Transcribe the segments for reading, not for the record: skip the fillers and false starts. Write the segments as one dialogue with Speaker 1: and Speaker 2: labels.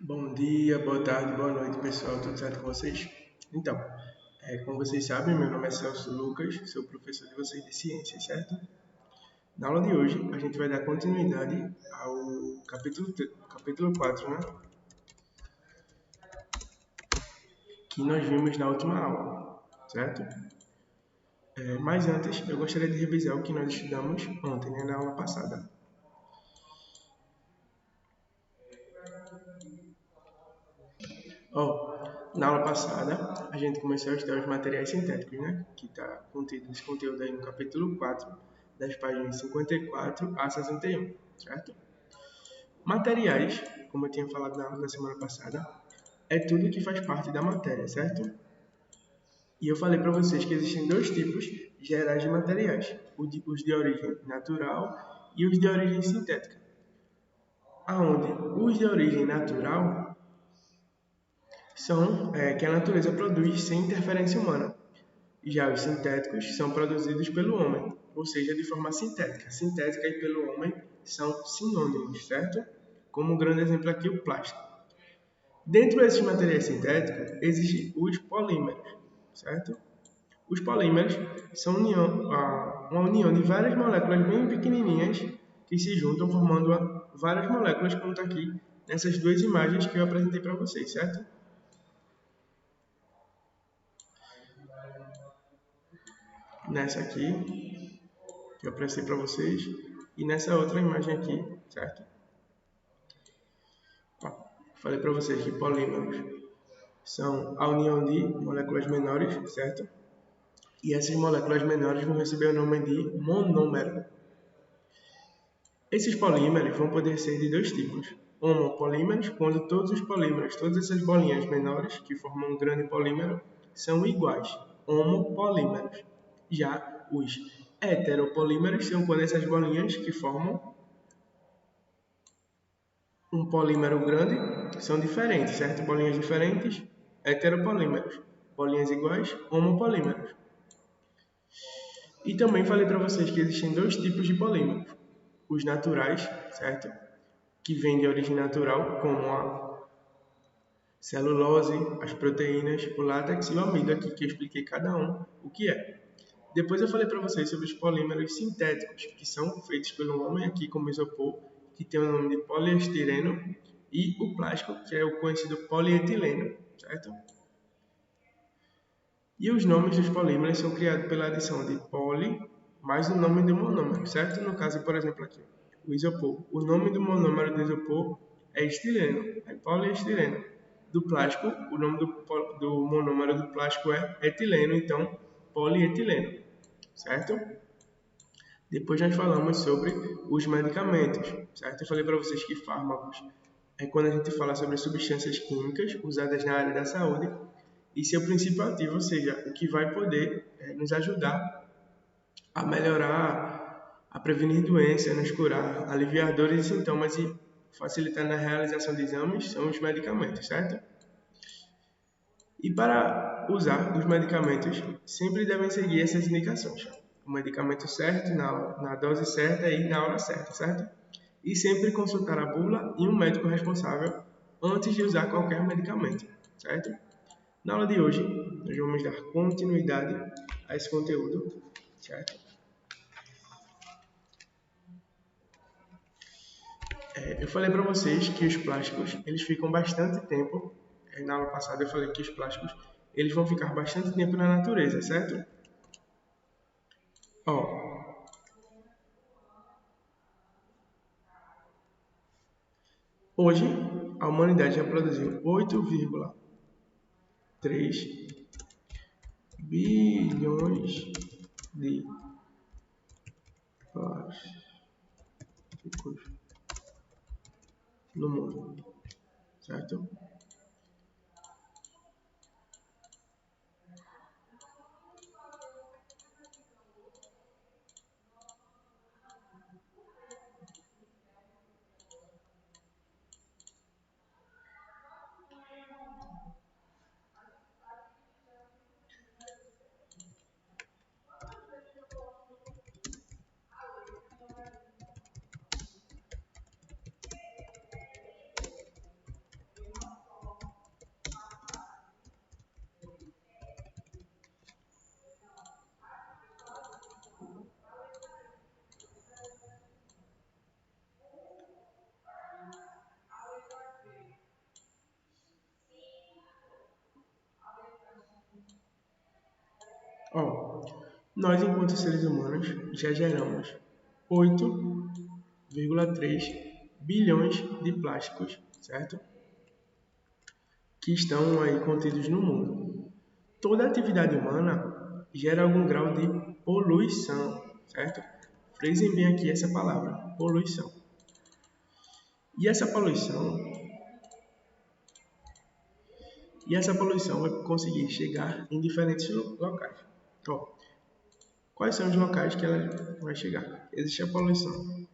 Speaker 1: Bom dia, boa tarde, boa noite, pessoal. Tudo certo com vocês? Então, como vocês sabem, meu nome é Celso Lucas, sou professor de vocês de ciências, certo? Na aula de hoje, a gente vai dar continuidade ao capítulo 4, né? Que nós vimos na última aula, certo? Mas antes, eu gostaria de revisar o que nós estudamos ontem, né, na aula passada. Na aula passada, a gente começou a estudar os materiais sintéticos, né? Que está contido esse conteúdo aí no capítulo 4, das páginas 54 a 61, certo? Materiais, como eu tinha falado na aula da semana passada, é tudo que faz parte da matéria, certo? E eu falei para vocês que existem dois tipos gerais de materiais, os de origem natural e os de origem sintética. Aonde os de origem natural são que a natureza produz sem interferência humana. Já os sintéticos são produzidos pelo homem, ou seja, de forma sintética. Sintética e pelo homem são sinônimos, certo? Como um grande exemplo aqui, o plástico. Dentro desses materiais sintéticos, existem os polímeros, certo? Os polímeros são uma união de várias moléculas bem pequenininhas que se juntam formando várias moléculas, como está aqui nessas duas imagens que eu apresentei para vocês, certo? Nessa aqui, que eu apresentei para vocês, e nessa outra imagem aqui, certo? Falei para vocês que polímeros são a união de moléculas menores, certo? E essas moléculas menores vão receber o nome de monômero. Esses polímeros vão poder ser de dois tipos. Homopolímeros, quando todos os polímeros, todas essas bolinhas menores que formam um grande polímero, são iguais, homopolímeros. Já os heteropolímeros são quando essas bolinhas que formam um polímero grande são diferentes, certo? Bolinhas diferentes, heteropolímeros. Bolinhas iguais, homopolímeros. E também falei para vocês que existem dois tipos de polímeros. Os naturais, certo? Que vêm de origem natural, como a celulose, as proteínas, o látex e o amido, aqui que eu expliquei cada um o que é. Depois eu falei para vocês sobre os polímeros sintéticos, que são feitos pelo homem, aqui como isopor, que tem o nome de poliestireno, e o plástico, que é o conhecido polietileno, certo? E os nomes dos polímeros são criados pela adição de poli mais o nome do monômero, certo? No caso, por exemplo, aqui, o isopor. O nome do monômero do isopor é estireno, é poliestireno. Do plástico, o nome do monômero do plástico é etileno, então polietileno, certo? Depois nós falamos sobre os medicamentos, certo? Eu falei para vocês que fármacos é quando a gente fala sobre substâncias químicas usadas na área da saúde e seu princípio ativo, ou seja, o que vai poder nos ajudar a melhorar, a prevenir doenças, nos curar, aliviar dores e sintomas e facilitar na realização de exames, são os medicamentos, certo? E para usar os medicamentos, sempre devem seguir essas indicações. O medicamento certo, na dose certa e na hora certa, certo? E sempre consultar a bula e um médico responsável antes de usar qualquer medicamento, certo? Na aula de hoje, nós vamos dar continuidade a esse conteúdo, certo? Eu falei para vocês que os plásticos, eles ficam bastante tempo, na aula passada eu falei que os plásticos, eles vão ficar bastante tempo na natureza, certo? Hoje, a humanidade já produziu 8,3 bilhões de plásticos no mundo, certo? Ó, nós, enquanto seres humanos, já geramos 8,3 bilhões de plásticos, certo? Que estão aí contidos no mundo. Toda atividade humana gera algum grau de poluição, certo? Frisem bem aqui essa palavra, poluição. E essa poluição vai conseguir chegar em diferentes locais. Ó, quais são os locais que ela vai chegar? Existe a poluição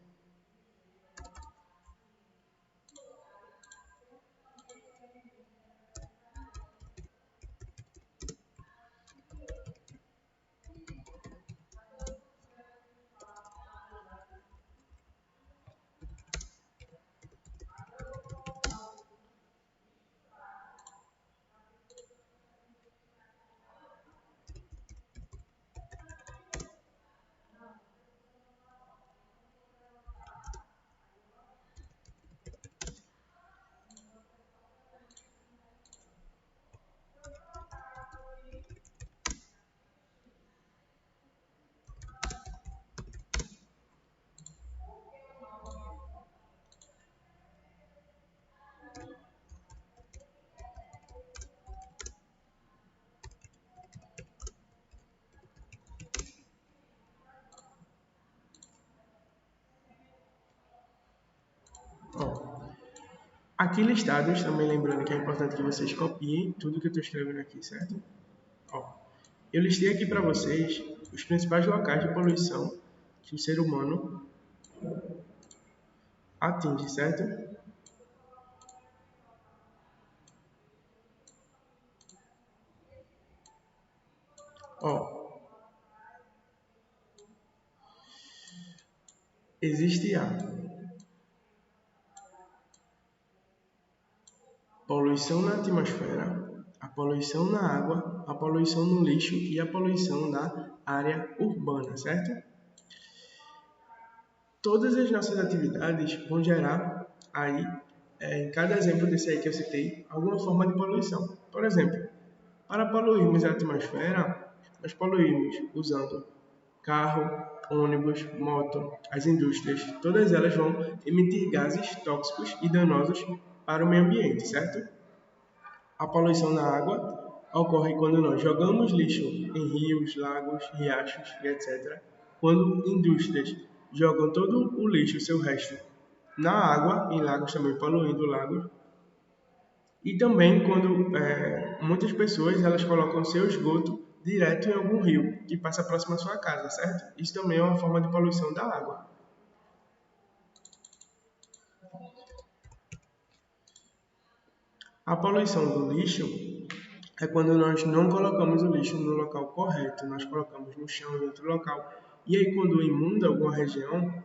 Speaker 1: aqui listados, também lembrando que é importante que vocês copiem tudo que eu estou escrevendo aqui, certo? Ó, eu listei aqui para vocês os principais locais de poluição que o ser humano atinge, certo? Ó, existe a poluição na atmosfera, a poluição na água, a poluição no lixo e a poluição na área urbana, certo? Todas as nossas atividades vão gerar aí, em cada exemplo desse aí que eu citei, alguma forma de poluição. Por exemplo, para poluirmos a atmosfera, nós poluímos usando carro, ônibus, moto, as indústrias, todas elas vão emitir gases tóxicos e danosos para o meio ambiente, certo? A poluição na água ocorre quando nós jogamos lixo em rios, lagos, riachos e etc. Quando indústrias jogam todo o lixo, seu resto, na água, em lagos também poluindo lagos. E também quando muitas pessoas elas colocam seu esgoto direto em algum rio que passa próximo à sua casa, certo? Isso também é uma forma de poluição da água. A poluição do lixo é quando nós não colocamos o lixo no local correto, nós colocamos no chão em outro local. E aí quando inunda alguma região,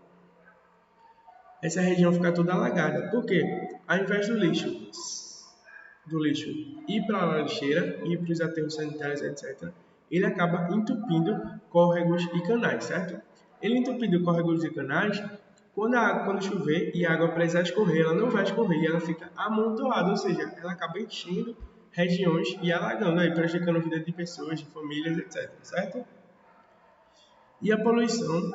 Speaker 1: essa região fica toda alagada. Por quê? Ao invés do lixo ir para a lixeira, ir para os aterros sanitários, etc., ele acaba entupindo córregos e canais, certo? Ele entupindo córregos e canais, quando chover e a água precisar escorrer, ela não vai escorrer, ela fica amontoada, ou seja, ela acaba enchendo regiões e alagando, aí, prejudicando a vida de pessoas, de famílias, etc., certo? E a poluição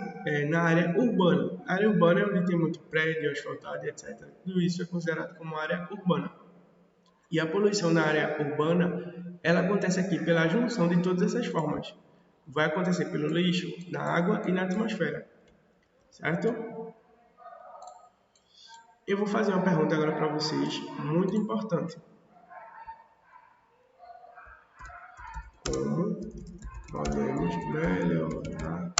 Speaker 1: na área urbana. A área urbana é onde tem muito prédio, asfaltado, etc. Tudo isso é considerado como área urbana. E a poluição na área urbana, ela acontece aqui pela junção de todas essas formas. Vai acontecer pelo lixo, na água e na atmosfera. Certo? Eu vou fazer uma pergunta agora para vocês, muito importante. Como podemos melhorar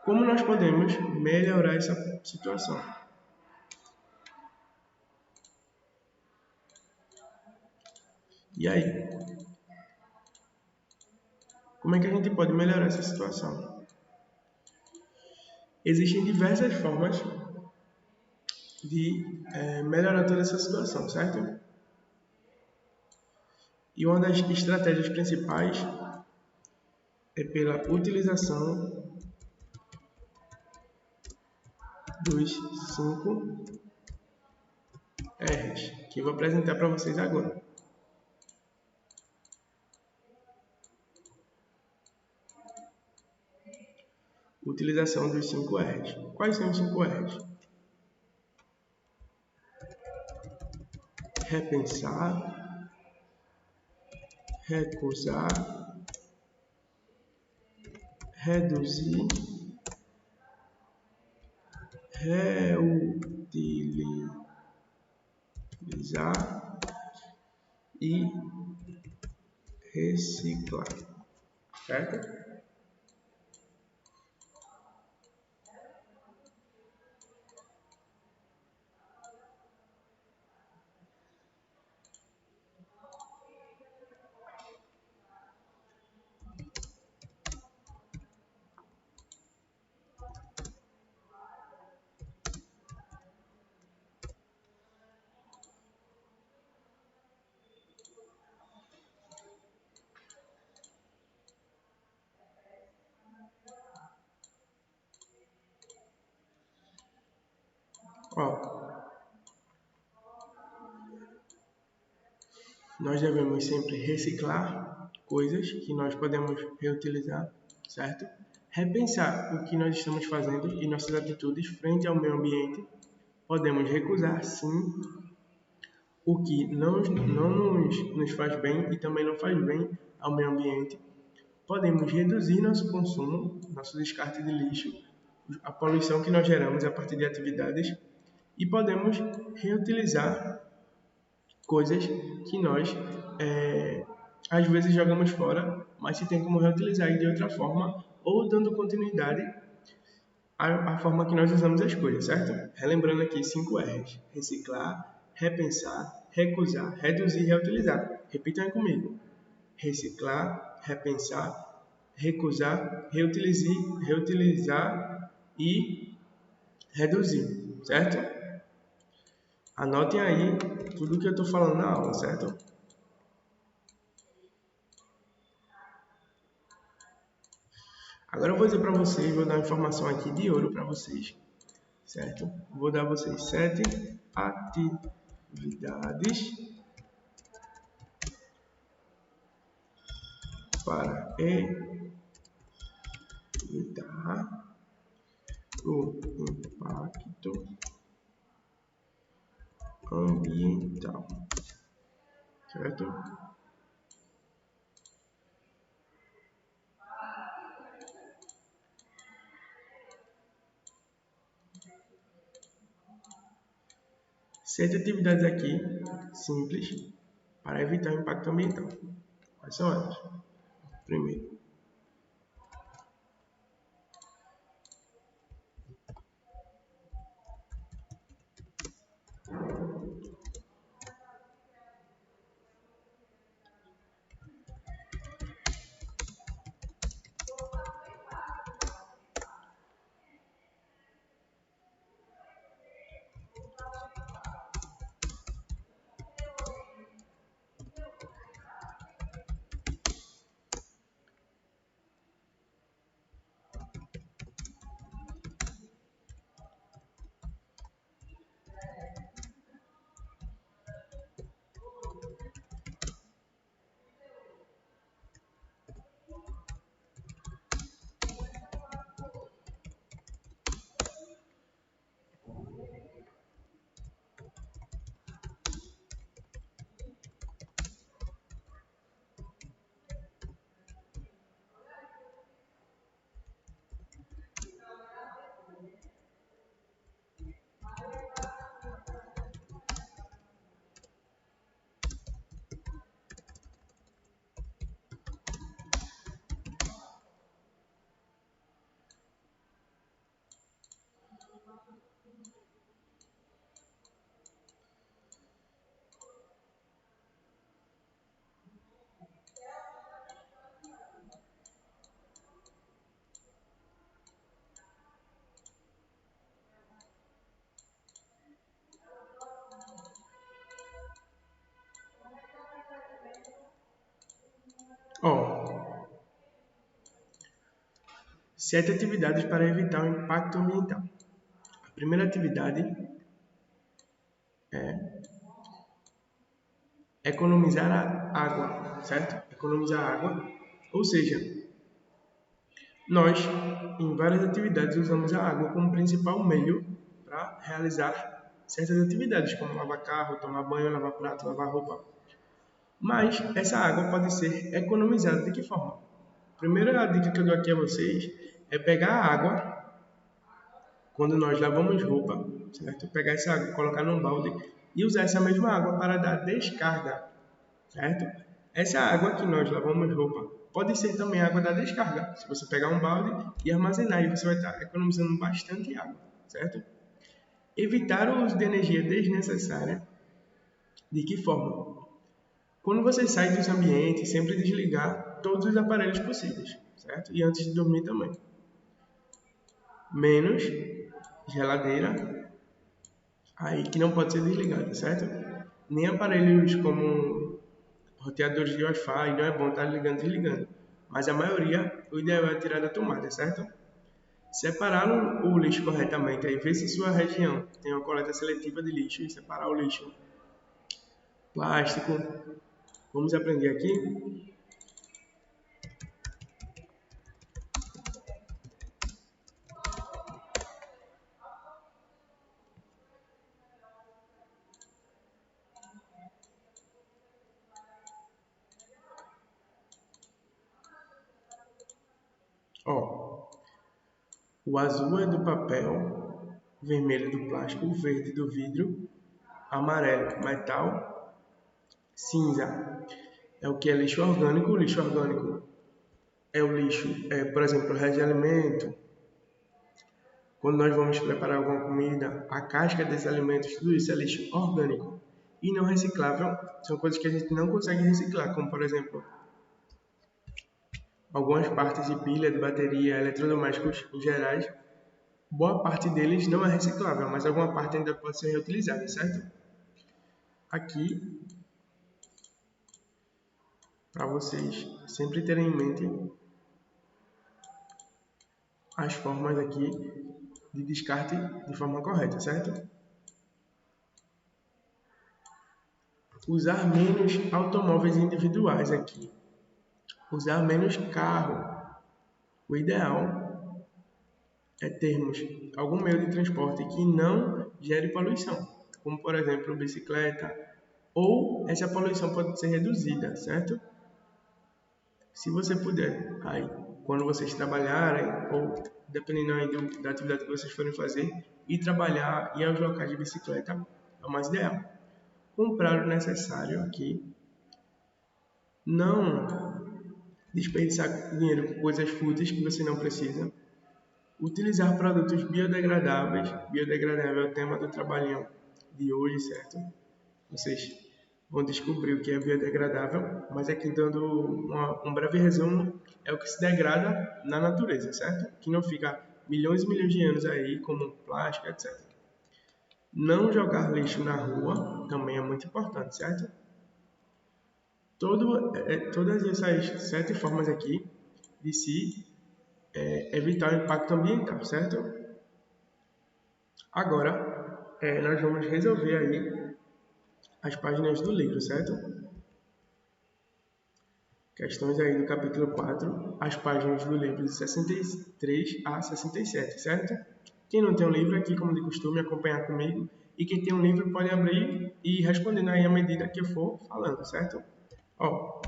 Speaker 1: Como nós podemos melhorar essa situação? E aí? Como é que a gente pode melhorar essa situação? Existem diversas formas de melhorar toda essa situação, certo? E uma das estratégias principais é pela utilização dos 5 R's. que eu vou apresentar para vocês agora. Utilização dos 5 R's. Quais são os 5 R's? Repensar, recusar, reduzir, reutilizar e reciclar, certo? Nós devemos sempre reciclar coisas que nós podemos reutilizar, certo? Repensar o que nós estamos fazendo e nossas atitudes frente ao meio ambiente. Podemos recusar, sim, o que não nos faz bem e também não faz bem ao meio ambiente. Podemos reduzir nosso consumo, nosso descarte de lixo, a poluição que nós geramos a partir de atividades, e podemos reutilizar coisas que nós às vezes jogamos fora, mas se tem como reutilizar de outra forma ou dando continuidade à forma que nós usamos as coisas, certo? Relembrando aqui 5 R's: reciclar, repensar, recusar, reduzir e reutilizar. Repitam aí comigo: reciclar, repensar, recusar, reutilizar e reduzir, certo? Anotem aí tudo que eu estou falando na aula, certo? Agora eu vou dizer para vocês, vou dar uma informação aqui de ouro para vocês, certo? Vou dar a vocês 7 atividades para evitar o impacto ambiental, certo? Sete atividades aqui, simples, para evitar o impacto ambiental. Quais são elas? Primeiro, sete atividades para evitar o impacto ambiental. A primeira atividade é economizar a água, certo? Economizar água, ou seja, nós, em várias atividades, usamos a água como principal meio para realizar certas atividades, como lavar carro, tomar banho, lavar prato, lavar roupa. Mas essa água pode ser economizada de que forma? Primeira dica que eu dou aqui a vocês é pegar a água quando nós lavamos roupa, certo? Pegar essa água, colocar num balde e usar essa mesma água para dar descarga, certo? Essa água que nós lavamos roupa pode ser também água da descarga. Se você pegar um balde e armazenar, você vai estar economizando bastante água, certo? Evitar o uso de energia desnecessária. De que forma? Quando você sai dos ambientes, sempre desligar todos os aparelhos possíveis, certo? E antes de dormir também. Menos geladeira, aí que não pode ser desligada, certo? Nem aparelhos como roteadores de Wi-Fi, não é bom estar ligando e desligando. Mas a maioria, o ideal é tirar da tomada, certo? Separar o lixo corretamente, aí ver se sua região tem uma coleta seletiva de lixo e separar o lixo plástico. Vamos aprender aqui? Ó, o azul é do papel, vermelho do plástico, o verde do vidro, amarelo metal, cinza é o que é lixo orgânico. O lixo orgânico é o lixo, por exemplo, o resto de alimento. Quando nós vamos preparar alguma comida, a casca desses alimentos, tudo isso é lixo orgânico. E não reciclável são coisas que a gente não consegue reciclar, como por exemplo, algumas partes de pilha, de bateria, eletrodomésticos em gerais. Boa parte deles não é reciclável, mas alguma parte ainda pode ser reutilizada, certo? Aqui, para vocês sempre terem em mente as formas aqui de descarte de forma correta, certo? Usar menos automóveis individuais aqui. Usar menos carro. O ideal é termos algum meio de transporte que não gere poluição, como por exemplo bicicleta, ou essa poluição pode ser reduzida, certo? Se você puder, aí, quando vocês trabalharem, ou dependendo aí da atividade que vocês forem fazer, ir trabalhar, ir aos locais de bicicleta, é o mais ideal. Comprar o necessário aqui, não desperdiçar dinheiro com coisas fúteis que você não precisa, utilizar produtos biodegradáveis. Biodegradável é o tema do trabalhinho de hoje, certo? Vocês vão descobrir o que é biodegradável, mas aqui dando um breve resumo, é o que se degrada na natureza, certo? Que não fica milhões e milhões de anos aí, como plástico, etc. Não jogar lixo na rua também é muito importante, certo? Todas essas 7 formas aqui de se evitar o impacto ambiental, certo? Agora, nós vamos resolver aí as páginas do livro, certo? Questões aí do capítulo 4, as páginas do livro de 63 a 67, certo? Quem não tem um livro aqui, como de costume, acompanhar comigo. E quem tem um livro pode abrir e ir respondendo aí à medida que eu for falando, certo? Ó,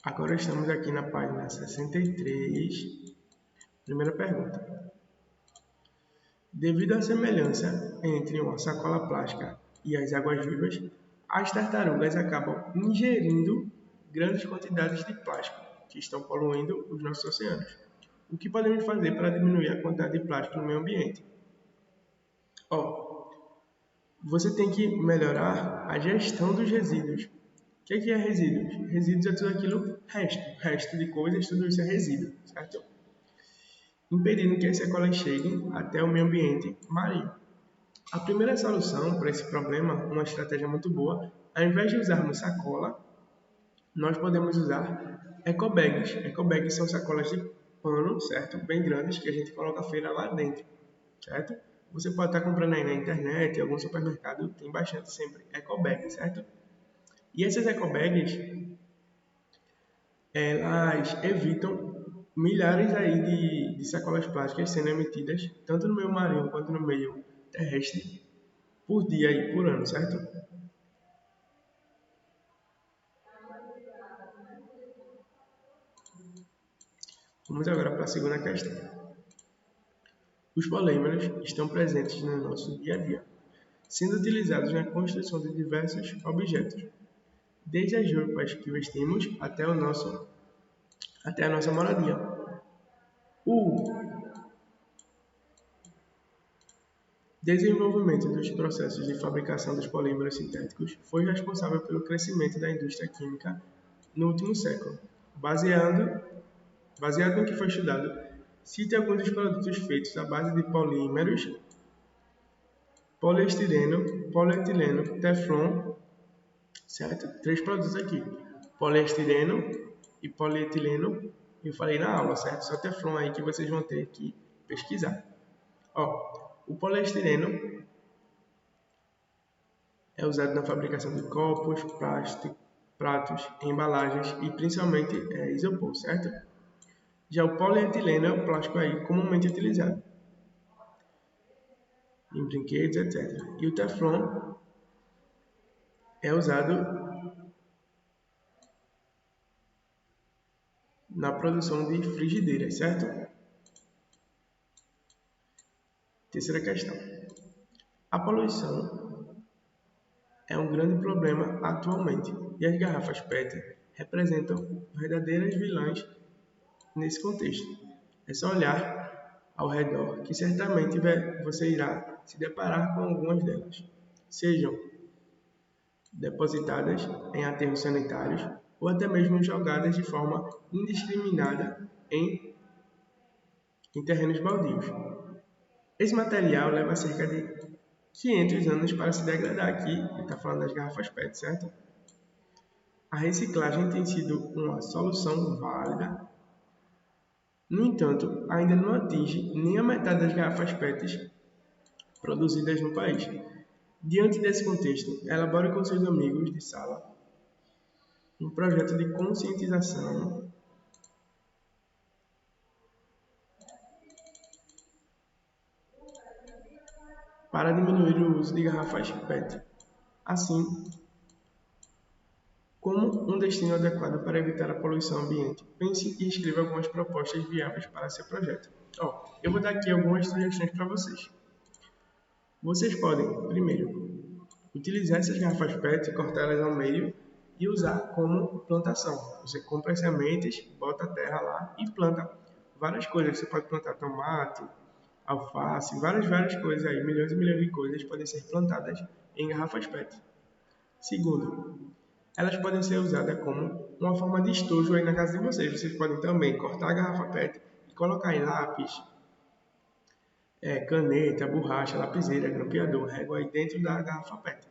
Speaker 1: agora estamos aqui na página 63. Primeira pergunta. Devido à semelhança entre uma sacola plástica e as águas-vivas, as tartarugas acabam ingerindo grandes quantidades de plástico que estão poluindo os nossos oceanos. O que podemos fazer para diminuir a quantidade de plástico no meio ambiente? Ó, você tem que melhorar a gestão dos resíduos. O que é resíduos? Resíduos é tudo aquilo resto de coisas, tudo isso é resíduo, certo? Impedindo que as sacolas cheguem até o meio ambiente marinho. A primeira solução para esse problema, uma estratégia muito boa, ao invés de usarmos sacola, nós podemos usar Ecobags. Ecobags são sacolas de pano, certo? Bem grandes, que a gente coloca a feira lá dentro, certo? Você pode estar comprando aí na internet, em algum supermercado, tem bastante sempre ecobags, certo? E essas ecobags, elas evitam milhares aí de sacolas plásticas sendo emitidas, tanto no meio marinho quanto no meio terrestre, por dia e por ano, certo? Vamos agora para a segunda questão. Os polímeros estão presentes no nosso dia a dia, sendo utilizados na construção de diversos objetos, desde as roupas que vestimos até a nossa moradia. O desenvolvimento dos processos de fabricação dos polímeros sintéticos foi responsável pelo crescimento da indústria química no último século. Baseado no que foi estudado, cite alguns dos produtos feitos à base de polímeros, poliestireno, polietileno, teflon, certo? 3 produtos aqui, poliestireno e polietileno, eu falei na aula, certo? Só teflon aí que vocês vão ter que pesquisar. O poliestireno é usado na fabricação de copos, pratos, embalagens e principalmente isopor, certo? Já o polietileno é o plástico aí comumente utilizado em brinquedos, etc. E o teflon é usado na produção de frigideiras, certo? Terceira questão. A poluição é um grande problema atualmente e as garrafas PET representam verdadeiras vilãs nesse contexto. É só olhar ao redor que certamente você irá se deparar com algumas delas, sejam depositadas em aterros sanitários ou até mesmo jogadas de forma indiscriminada em terrenos baldios. Esse material leva cerca de 500 anos para se degradar aqui, ele está falando das garrafas PET, certo? A reciclagem tem sido uma solução válida. No entanto, ainda não atinge nem a metade das garrafas PET produzidas no país. Diante desse contexto, elabore com seus amigos de sala um projeto de conscientização para diminuir o uso de garrafas PET, assim como um destino adequado para evitar a poluição ambiente. Pense e escreva algumas propostas viáveis para seu projeto. Eu vou dar aqui algumas sugestões para vocês. Vocês podem, primeiro, utilizar essas garrafas PET, cortá-las ao meio e usar como plantação. Você compra as sementes, bota a terra lá e planta várias coisas. Você pode plantar tomate, alface, várias coisas aí, milhões e milhões de coisas podem ser plantadas em garrafas PET. Segundo, elas podem ser usadas como uma forma de estojo aí na casa de vocês. Vocês podem também cortar a garrafa PET e colocar aí lápis, caneta, borracha, lapiseira, grampeador, régua aí dentro da garrafa PET,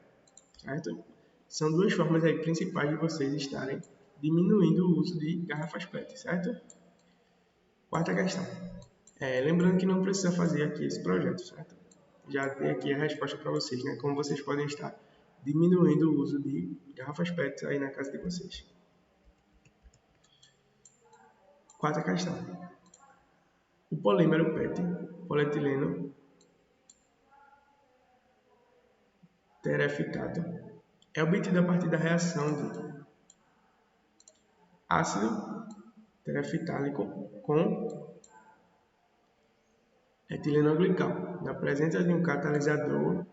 Speaker 1: certo? São duas formas aí principais de vocês estarem diminuindo o uso de garrafas PET, certo? Quarta questão. Lembrando que não precisa fazer aqui esse projeto, certo? Já dei aqui a resposta para vocês, né? Como vocês podem estar diminuindo o uso de garrafas PET aí na casa de vocês. Quarta questão. O polímero PET, polietileno tereftato, é obtido a partir da reação de ácido tereftálico com etilenoglicol, na presença de um catalisador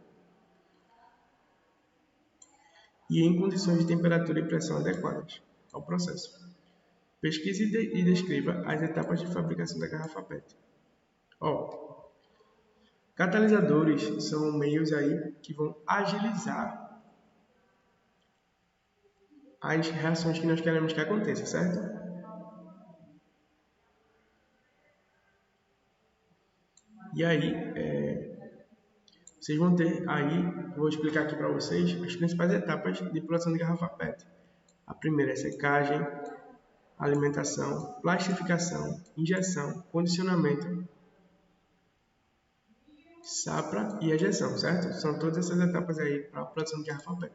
Speaker 1: e em condições de temperatura e pressão adequadas ao processo. Pesquise e descreva as etapas de fabricação da garrafa PET. Catalisadores são meios aí que vão agilizar as reações que nós queremos que aconteça, certo? E aí, vocês vão ter aí, vou explicar aqui para vocês as principais etapas de produção de garrafa PET. A primeira é secagem, alimentação, plastificação, injeção, condicionamento, safra e ejeção, certo? São todas essas etapas aí para a produção de garrafa PET.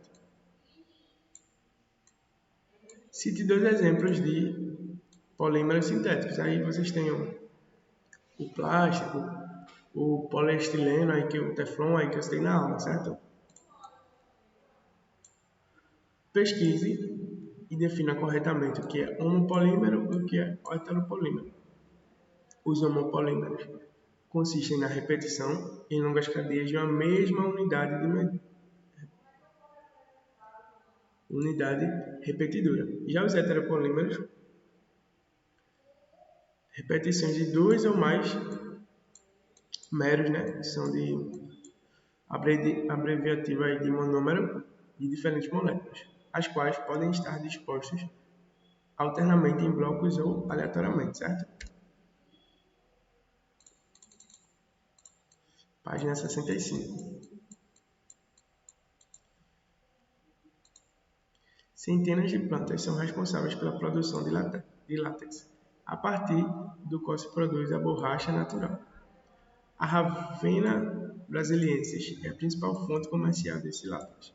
Speaker 1: Cite 2 exemplos de polímeros sintéticos. Aí vocês têm o plástico, o poliestileno, aí que o Teflon, aí que eu citei na aula, certo? Pesquise e defina corretamente o que é homopolímero e o que é heteropolímero. Os homopolímeros consistem na repetição em longas cadeias de uma mesma unidade repetidora. Já os heteropolímeros, repetições de 2 ou mais meros, né, são de abreviativa aí de monômero de diferentes moléculas, as quais podem estar dispostos alternamente em blocos ou aleatoriamente, certo? Página 65. Centenas de plantas são responsáveis pela produção de látex, a partir do qual se produz a borracha natural. A Ravenna brasiliensis é a principal fonte comercial desse látex.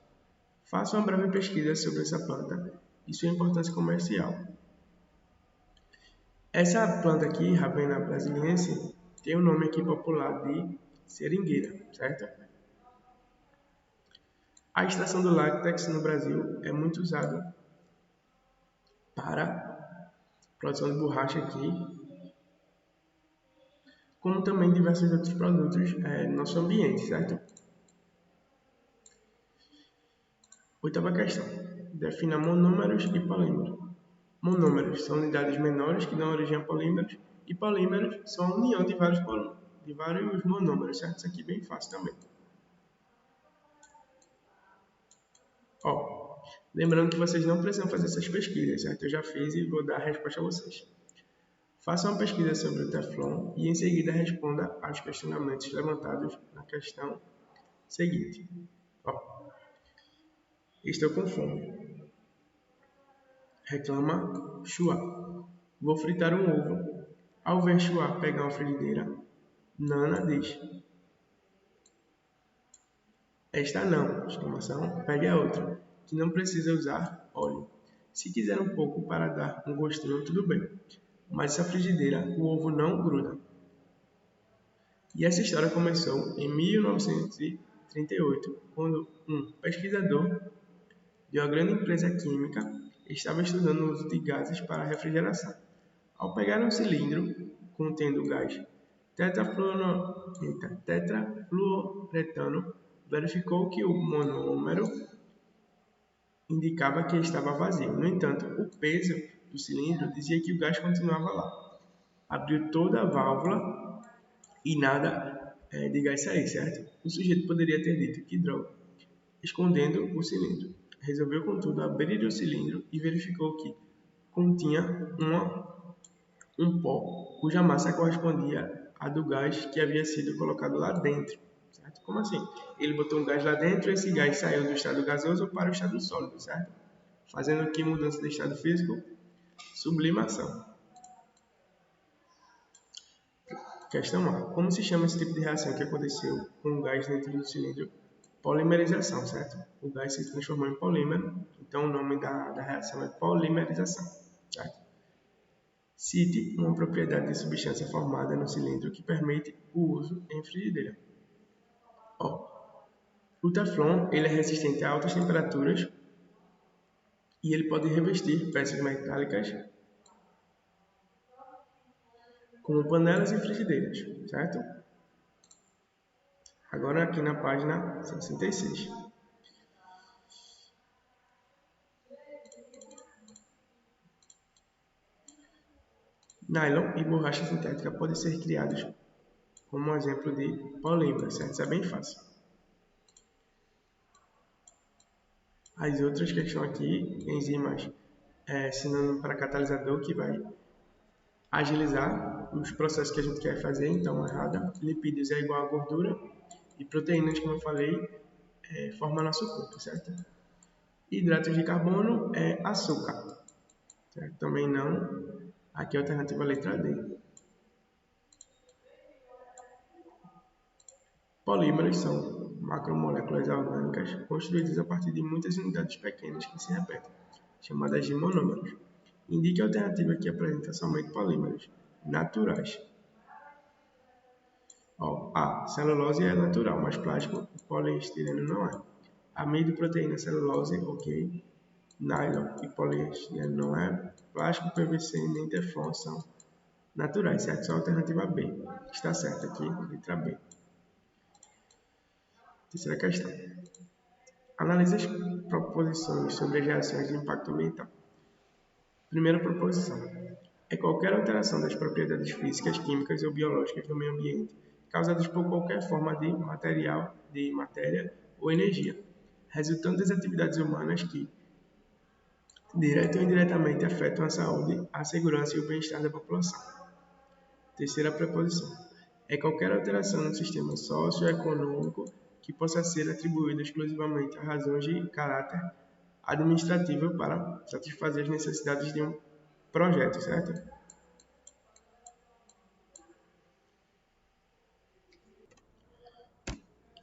Speaker 1: Faça uma breve pesquisa sobre essa planta e sua importância comercial. Essa planta aqui, Ravenna brasiliensis, tem o nome aqui popular de seringueira, certo? A extração do látex no Brasil é muito usada para produção de borracha aqui, como também diversos outros produtos no nosso ambiente, certo? Oitava questão. Defina monômeros e polímeros. Monômeros são unidades menores que dão origem a polímeros, e polímeros são a união de vários monômeros, certo? Isso aqui é bem fácil também. Lembrando que vocês não precisam fazer essas pesquisas, certo? Eu já fiz e vou dar a resposta a vocês. Faça uma pesquisa sobre o Teflon e em seguida responda aos questionamentos levantados na questão seguinte. Estou com fome. Reclama Chua. Vou fritar um ovo. Ao ver Chua pegar uma frigideira, Nana diz: esta não! Exclamação. Pegue a outra, que não precisa usar óleo. Se quiser um pouco para dar um gostinho, tudo bem. Mas essa frigideira, o ovo não gruda. E essa história começou em 1938, quando um pesquisador de uma grande empresa química estava estudando o uso de gases para refrigeração. Ao pegar um cilindro contendo gás tetrafluoretano, verificou que o monômero indicava que estava vazio. No entanto, o peso do cilindro dizia que o gás continuava lá. Abriu toda a válvula e nada de gás sair, certo? O sujeito poderia ter dito: que droga, escondendo o cilindro. Resolveu, contudo, abrir o cilindro e verificou que continha um pó cuja massa correspondia à do gás que havia sido colocado lá dentro. Certo? Como assim? Ele botou um gás lá dentro e esse gás saiu do estado gasoso para o estado sólido, certo? Fazendo aqui mudança de estado físico, sublimação. Questão A. Como se chama esse tipo de reação que aconteceu com o gás dentro do cilindro? Polimerização, certo? O gás se transformou em polímero, então o nome da reação é polimerização, certo? Cite uma propriedade de substância formada no cilindro que permite o uso em frigideira. O Teflon ele é resistente a altas temperaturas e ele pode revestir peças metálicas como panelas e frigideiras, certo? Agora aqui na página 66. Nylon e borracha sintética podem ser criados como um exemplo de polímero, certo? Isso é bem fácil. As outras que estão aqui, enzimas sinônimo para catalisador, que vai agilizar os processos que a gente quer fazer, então errada. Lipídios é igual a gordura e proteínas, como eu falei, formam nosso corpo, certo? Hidratos de carbono é açúcar. certo? Também não. Aqui a alternativa é a letra D. Polímeros são macromoléculas orgânicas construídas a partir de muitas unidades pequenas que se repetem, chamadas de monômeros. Indique a alternativa que apresenta somente polímeros naturais. A. Celulose é natural, mas plástico e poliestireno não é. Amido, proteína, celulose, ok. Nylon e poliestireno não é. Plástico, PVC nem Teflon são naturais, certo? Só a alternativa B. Está certo aqui, letra B. Terceira questão. Analise as proposições sobre as reações de impacto ambiental. Primeira proposição. É qualquer alteração das propriedades físicas, químicas ou biológicas do meio ambiente causadas por qualquer forma de matéria ou energia, resultando das atividades humanas que, direta ou indiretamente, afetam a saúde, a segurança e o bem-estar da população. Terceira proposição. É qualquer alteração no sistema socioeconômico que possa ser atribuída exclusivamente a razões de caráter administrativo para satisfazer as necessidades de um projeto, certo?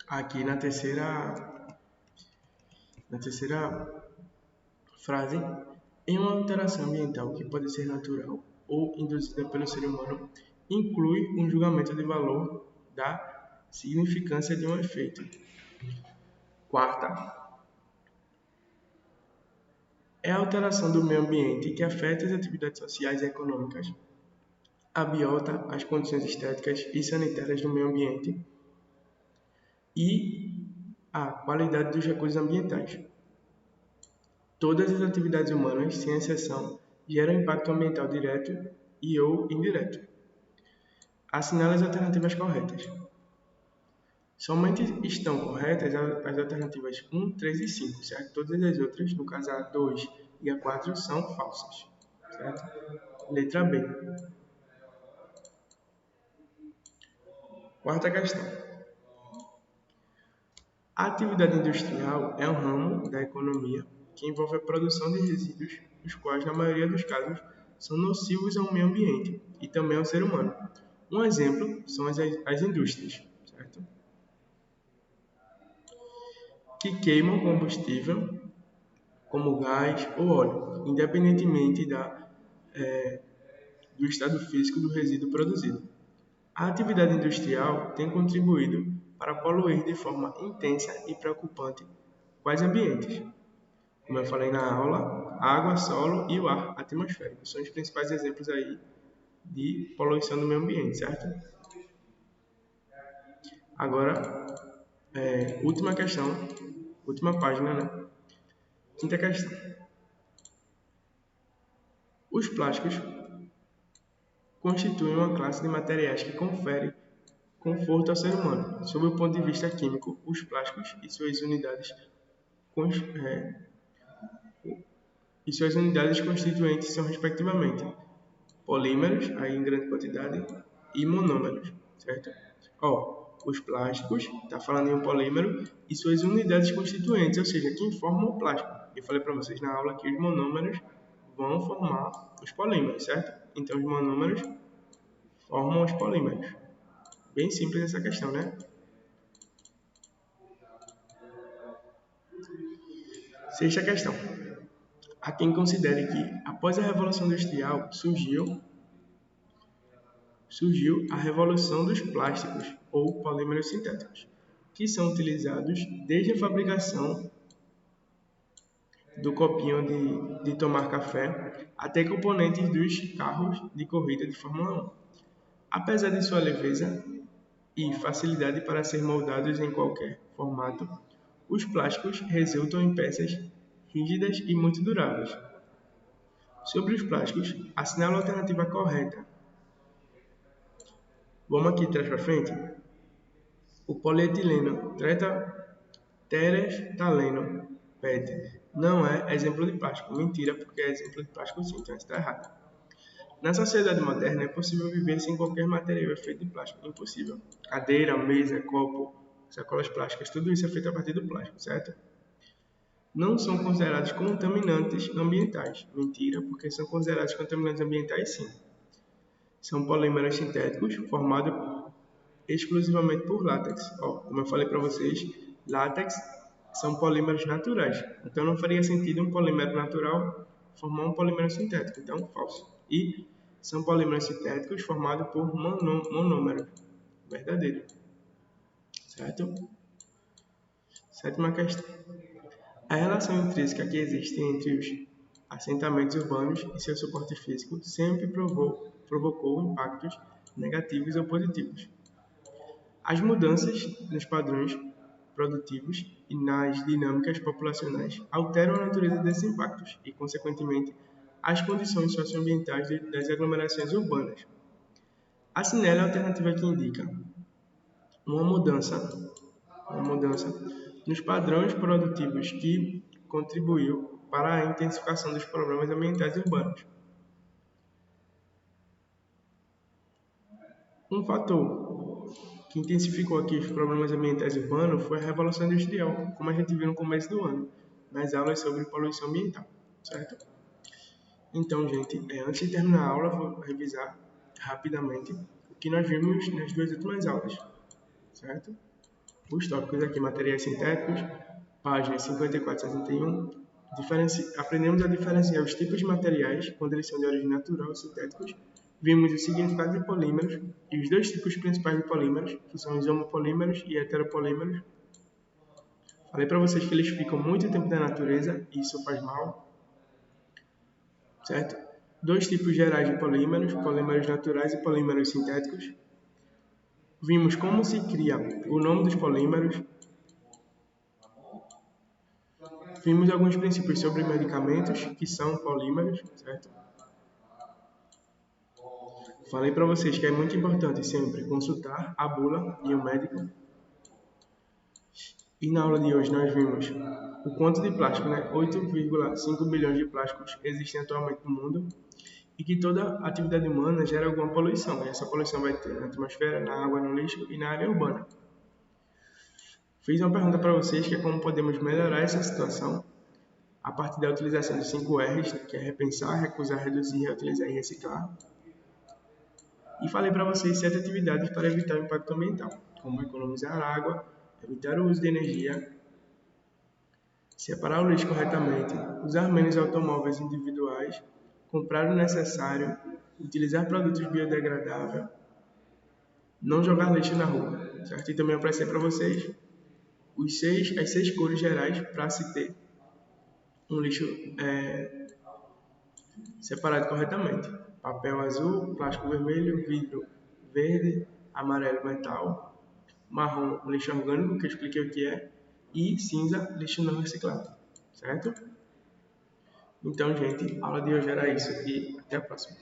Speaker 1: Aqui na terceira frase, em uma alteração ambiental que pode ser natural ou induzida pelo ser humano, inclui um julgamento de valor da significância de um efeito. Quarta, é a alteração do meio ambiente que afeta as atividades sociais e econômicas, a biota, as condições estéticas e sanitárias do meio ambiente e a qualidade dos recursos ambientais. Todas as atividades humanas, sem exceção, geram impacto ambiental direto e ou indireto. Assinale as alternativas corretas. Somente estão corretas as alternativas 1, 3 e 5, certo? Todas as outras, no caso a 2 e a 4, são falsas, certo? Letra B. Quarta questão. A atividade industrial é um ramo da economia que envolve a produção de resíduos, os quais, na maioria dos casos, são nocivos ao meio ambiente e também ao ser humano. Um exemplo são as indústrias, certo? Que queimam combustível como gás ou óleo, independentemente do estado físico do resíduo produzido. A atividade industrial tem contribuído para poluir de forma intensa e preocupante quais ambientes? Como eu falei na aula, água, solo e o ar atmosférico são os principais exemplos aí de poluição do meio ambiente, certo? Agora, última questão, última página, né? Quinta questão. Os plásticos constituem uma classe de materiais que confere conforto ao ser humano. Sob o ponto de vista químico, os plásticos e suas unidades constituintes são, respectivamente, polímeros, aí em grande quantidade, e monômeros, certo? Os plásticos, está falando em um polímero, e suas unidades constituintes, ou seja, quem forma o plástico. Eu falei para vocês na aula que os monômeros vão formar os polímeros, certo? Então, os monômeros formam os polímeros. Bem simples essa questão, né? Sexta questão. Há quem considere que, após a Revolução Industrial, surgiu a revolução dos plásticos, ou polímeros sintéticos, que são utilizados desde a fabricação do copinho de tomar café até componentes dos carros de corrida de Fórmula 1. Apesar de sua leveza e facilidade para ser moldados em qualquer formato, os plásticos resultam em peças rígidas e muito duráveis. Sobre os plásticos, assinale a alternativa correta. Vamos aqui atrás para frente. O polietileno tereftaleno PET não é exemplo de plástico. Mentira, porque é exemplo de plástico sim, então está errado. Na sociedade moderna é possível viver sem qualquer material feito de plástico. Impossível. Cadeira, mesa, copo, sacolas plásticas, tudo isso é feito a partir do plástico, certo? não são considerados contaminantes ambientais. Mentira, porque são considerados contaminantes ambientais sim. São polímeros sintéticos formados exclusivamente por látex. Como eu falei para vocês, látex são polímeros naturais. Então não faria sentido um polímero natural formar um polímero sintético. Então, falso. E são polímeros sintéticos formados por monômeros. Verdadeiro. Certo? Sétima questão. A relação intrínseca que existe entre os assentamentos urbanos e seu suporte físico sempre provocou impactos negativos ou positivos. As mudanças nos padrões produtivos e nas dinâmicas populacionais alteram a natureza desses impactos e, consequentemente, as condições socioambientais das aglomerações urbanas. Assinale a alternativa que indica uma mudança nos padrões produtivos que contribuiu para a intensificação dos problemas ambientais urbanos. Um fator que intensificou aqui os problemas ambientais urbanos foi a Revolução Industrial, como a gente viu no começo do ano, nas aulas sobre poluição ambiental, certo? Então, gente, antes de terminar a aula, vou revisar rapidamente o que nós vimos nas duas últimas aulas, certo? Os tópicos aqui, materiais sintéticos, páginas 54 e 61. Aprendemos a diferenciar os tipos de materiais, quando eles são de origem natural e sintéticos. Vimos o significado de polímeros e os dois tipos principais de polímeros, que são os homopolímeros e heteropolímeros. Falei para vocês que eles ficam muito tempo na natureza e isso faz mal, certo? Dois tipos gerais de polímeros, polímeros naturais e polímeros sintéticos. Vimos como se cria o nome dos polímeros. Vimos alguns princípios sobre medicamentos, que são polímeros, certo? Falei para vocês que é muito importante sempre consultar a bula e o médico. E na aula de hoje nós vimos o quanto de plástico, 8,5 bilhões de plásticos existem atualmente no mundo e que toda atividade humana gera alguma poluição. E essa poluição vai ter na atmosfera, na água, no lixo e na área urbana. Fiz uma pergunta para vocês que é como podemos melhorar essa situação a partir da utilização dos 5 R's, que é repensar, recusar, reduzir, reutilizar e reciclar. E falei para vocês 7 atividades para evitar o impacto ambiental, como economizar água, evitar o uso de energia, separar o lixo corretamente, usar menos automóveis individuais, comprar o necessário, utilizar produtos biodegradáveis, não jogar lixo na rua, certo? E também apareci para vocês as 6 cores gerais para se ter um lixo separado corretamente. Papel azul, plástico vermelho, vidro verde, amarelo metal, marrom lixo orgânico, que eu expliquei o que é, e cinza lixo não reciclado, certo? Então, gente, a aula de hoje era isso e até a próxima.